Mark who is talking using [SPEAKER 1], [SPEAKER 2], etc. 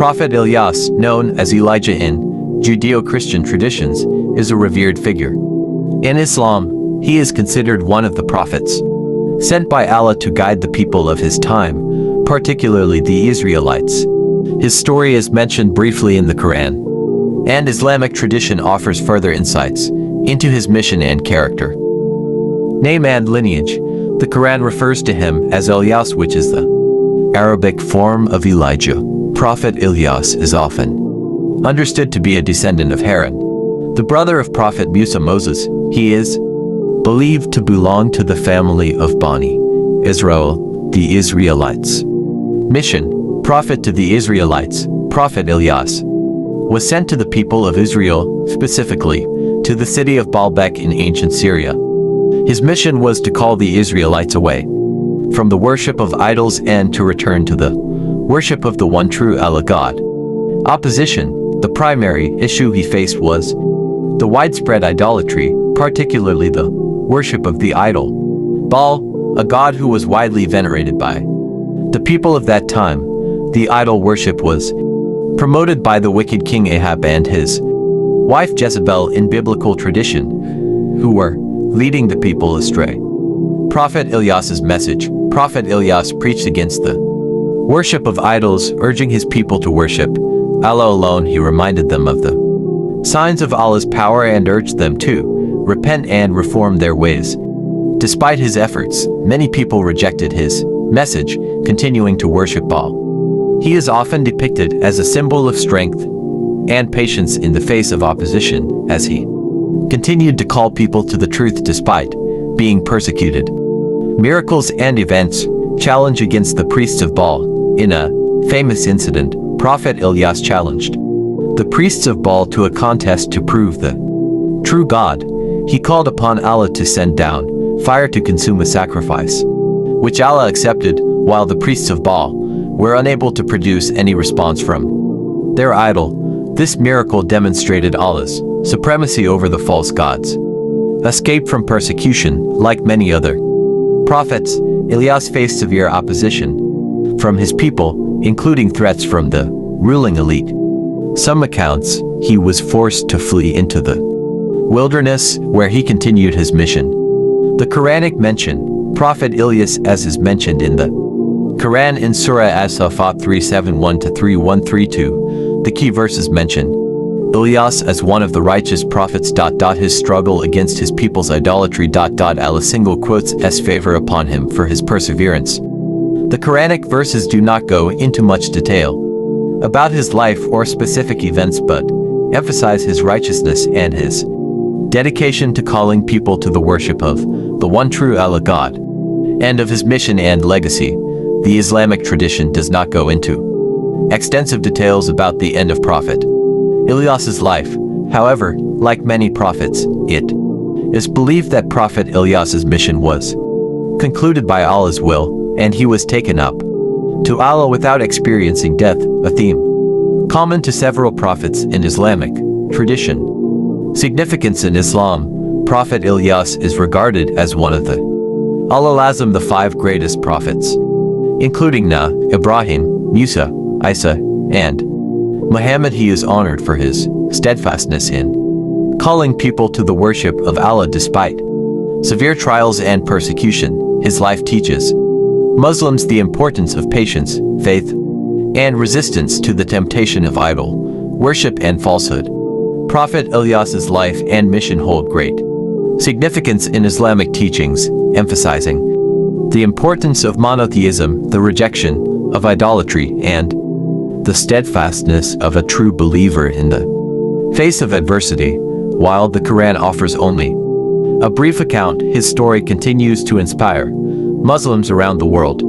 [SPEAKER 1] Prophet Ilyas, known as Elijah in Judeo-Christian traditions, is a revered figure. In Islam, he is considered one of the prophets sent by Allah to guide the people of his time, particularly the Israelites. His story is mentioned briefly in the Quran, and Islamic tradition offers further insights into his mission and character. Name and lineage. The Quran refers to him as Ilyas, which is the Arabic form of Elijah. Prophet Ilyas is often understood to be a descendant of Harun, the brother of Prophet Musa Moses. He is believed to belong to the family of Bani Israel, the Israelites. Mission. Prophet to the Israelites. Prophet Ilyas was sent to the people of Israel, specifically to the city of Baalbek in ancient Syria. His mission was to call the Israelites away from the worship of idols and to return to the worship of the one true Allah God. Opposition. The primary issue he faced was the widespread idolatry, particularly the worship of the idol Baal, a god who was widely venerated by the people of that time. The idol worship was promoted by the wicked king Ahab and his wife Jezebel in biblical tradition, who were leading the people astray. Prophet Ilyas's message. Prophet Ilyas preached against the worship of idols, urging his people to worship Allah alone. He reminded them of the signs of Allah's power and urged them to repent and reform their ways. Despite his efforts, many people rejected his message, continuing to worship Baal. He is often depicted as a symbol of strength and patience in the face of opposition, as he continued to call people to the truth despite being persecuted. Miracles and events. Challenge against the priests of Baal. In a famous incident, Prophet Ilyas challenged the priests of Baal to a contest to prove the true God. He called upon Allah to send down fire to consume a sacrifice, which Allah accepted, while the priests of Baal were unable to produce any response from their idol. This miracle demonstrated Allah's supremacy over the false gods. Escape from persecution. Like many other prophets, Ilyas faced severe opposition from his people, including threats from the ruling elite. Some accounts, he was forced to flee into the wilderness, where he continued his mission. The Quranic mention. Prophet Ilyas, as is mentioned in the Quran in Surah As-Safat 371-3132, the key verses mention Ilyas as one of the righteous prophets. His struggle against his people's idolatry. Allah single quotes S favor upon him for his perseverance. The Quranic verses do not go into much detail about his life or specific events, but emphasize his righteousness and his dedication to calling people to the worship of the one true Allah God, and of his mission and legacy. The Islamic tradition does not go into extensive details about the end of Prophet Ilyas's life. However, like many prophets, it is believed that Prophet Ilyas's mission was concluded by Allah's will, and he was taken up to Allah without experiencing death, a theme common to several prophets in Islamic tradition. Significance in Islam. Prophet Ilyas is regarded as one of the Aasalam, the five greatest prophets, including Nuh, Ibrahim, Musa, Isa, and Muhammad. He is honored for his steadfastness in calling people to the worship of Allah despite severe trials and persecution. His life teaches Muslims the importance of patience, faith, and resistance to the temptation of idol worship and falsehood. Prophet Ilyas's life and mission hold great significance in Islamic teachings, emphasizing the importance of monotheism, the rejection of idolatry, and the steadfastness of a true believer in the face of adversity. While the Quran offers only a brief account, his story continues to inspire Muslims around the world.